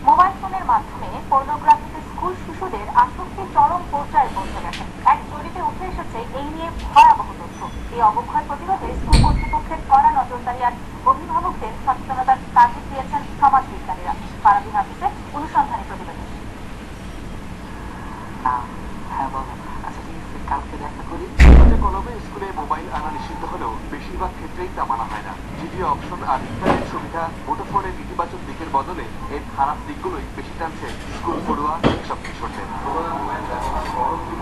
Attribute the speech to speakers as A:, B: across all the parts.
A: Mobile ফোনের মাধ্যমে পর্নোগ্রাফিতে school শিশুদের আসক্তি চরম পর্যায়ে পৌঁছে গেছে। এক জরিপে উঠে এসেছে এই নিয়ে ভয়াবহ তথ্য। এই অবক্ষয় প্রতিরোধে স্কুল কর্তৃপক্ষের কড়া নজরদারি আর অভিভাবকদের সচেতনতার তাগিদ দিয়েছেন সমাজবিজ্ঞানীরা। ফারাবিন হাফিজের অনুসন্ধানী প্রতিবেদন।
B: কালকে দেখা করি। কলমে স্কুলে মোবাইল আনা নিষিদ্ধ হলেও বেশিরভাগ ক্ষেত্রেই তা মানা হয় না। ভিডিও অপশন আর ইন্টারনেট সুবিধা মুঠোফোনের ইতিবাচক দিকের বদলে এর খারাপ দিকগুলোই বেশি টানছে স্কুল পড়ুয়া এসব কিশোরদের।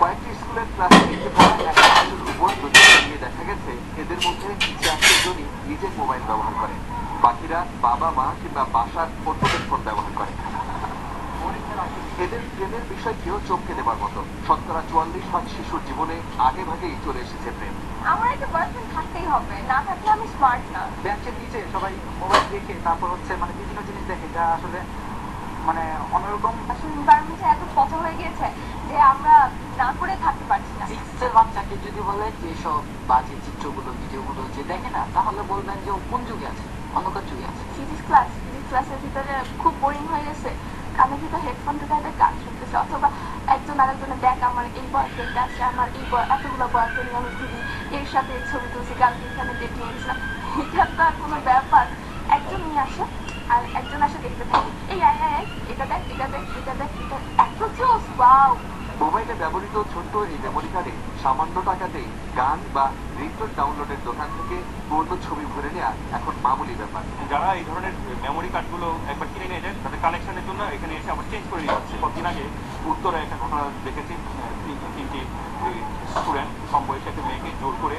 B: কয়েকটি স্কুলের ক্লাসে নিতে পড়া 100 জনের উপর নজর নিয়ে দেখা গেছে এদের মধ্যে 4 জনই নিজের মোবাইল ব্যবহার করে, বাকিরা বাবা মা কিংবা বাসার অন্যদের ফোন ব্যবহার করে। এদের প্রেমের বিষয়টিও চমকে দেবার মতো। 44% শিশুর জীবনে আগে ভাগেই চলে এসেছে প্রেম।
A: আমার একটা বয়ফ্রেন্ড থাকতেই হবে, না থাকলে আমি স্মার্ট না।
C: বেঞ্চের নিচে সবাই মোবাইল দেখে তারপর বিভিন্ন জিনিস দেখে, যা আসলে অন্যরকম।
A: আসলে এনভায়রনমেন্টে এত পচা হয়ে গিয়েছে যে আমরা না করে থাকতে পারছি না।
C: 6 বাচ্চাকে যদি বলে যে সব বাজে চিত্রগুলো ভিডিওগুলো যে দেখে না, তাহলে বলবেন যে ও কোন যুগে আছে, অন্ধকার যুগে আছে।
A: ফিজিক্স ক্লাসের ভিতরে খুব বোরিং হয়ে গেছে। কানের ভিতরে হেডফোন ঢুকাইতে গান শুনতেছে, অথবা একজন আরেকজনের দেখ আমার এই বয়ফ্রেন্ড আছে, আমার এই এতগুলো বয়ফ্রেন্ড আমি ঘুরি, এর সাথে ছবি তুলছি, কালকে এখানে ডেট নিয়ে গেছিলাম। এটা তো আর কোনো ব্যাপার। একজন নিয়ে আসে আর একজন আসে দেখতে থাকে, এই এটা দেখ এটা দেখ এটা দেখ, এটা এত জোস। ওয়াও!
B: মোবাইলে ব্যবহৃত ছোট্ট এই মেমোরি কার্ডে সামান্য টাকাতেই গান বা রিংটোন ডাউনলোডের দোকান থেকে পূর্ণ ছবি ভরে নেওয়া এখন মামুলি ব্যাপার।
D: যারা এই ধরনের মেমোরি কার্ডগুলো একবার কিনে নিয়ে যায় তাদের কালেকশনের জন্য এখানে এসে আবার চেঞ্জ করে নিয়ে যাচ্ছে। কদিন আগে উত্তরে একটা ঘটনা দেখেছি, তিনটি স্টুডেন্ট কম বয়সে একটা মেয়েকে জোর করে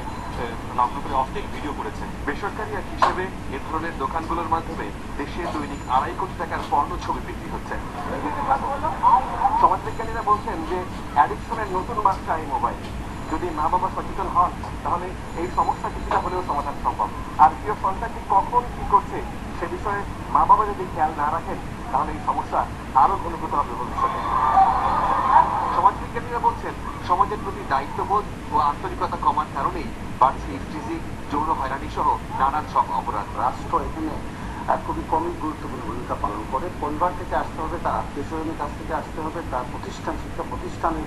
D: নগ্ন করে অশ্লীল ভিডিও করেছে।
B: বেসরকারি এক হিসেবে এ ধরনের দোকানগুলোর মাধ্যমে দেশে দৈনিক 2.5 কোটি টাকার পর্ণ ছবি বিক্রি হচ্ছে। সমাজবিজ্ঞানীরা বলছেন যে অ্যাডিকশনের নতুন মাত্রা এই মোবাইল। যদি মা বাবা সচেতন হন তাহলে এই সমস্যা কিছুটা হলেও সমাধান সম্ভব। আর প্রিয় সন্তানটি কখন কি করছে সে বিষয়ে মা বাবা যদি খেয়াল না রাখেন তাহলে এই সমস্যা আরো ঘনীভূত হবে ভবিষ্যতে। সমাজবিজ্ঞানীরা বলছেন সমাজের প্রতি দায়িত্ববোধ ও আন্তরিকতা কমার কারণেই বাড়ছে ইফটিজিং, যৌন হয়রানি সহ নানান সব অপরাধ।
E: রাষ্ট্র এখানে খুবই কমই গুরুত্বপূর্ণ ভূমিকা পালন করে। পরিবার থেকে আসতে হবে, তার আত্মীয় স্বজনের কাছ থেকে আসতে হবে, তার শিক্ষা প্রতিষ্ঠানের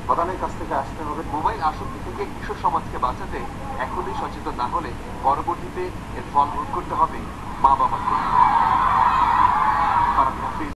E: প্রধানের কাছ থেকে আসতে হবে।
B: মোবাইল আসক্তি থেকে কিশোর সমাজকে বাঁচাতে এখনই সচেতন না হলে পরবর্তীতে এর ফল ভোগ করতে হবে মা বাবাকে।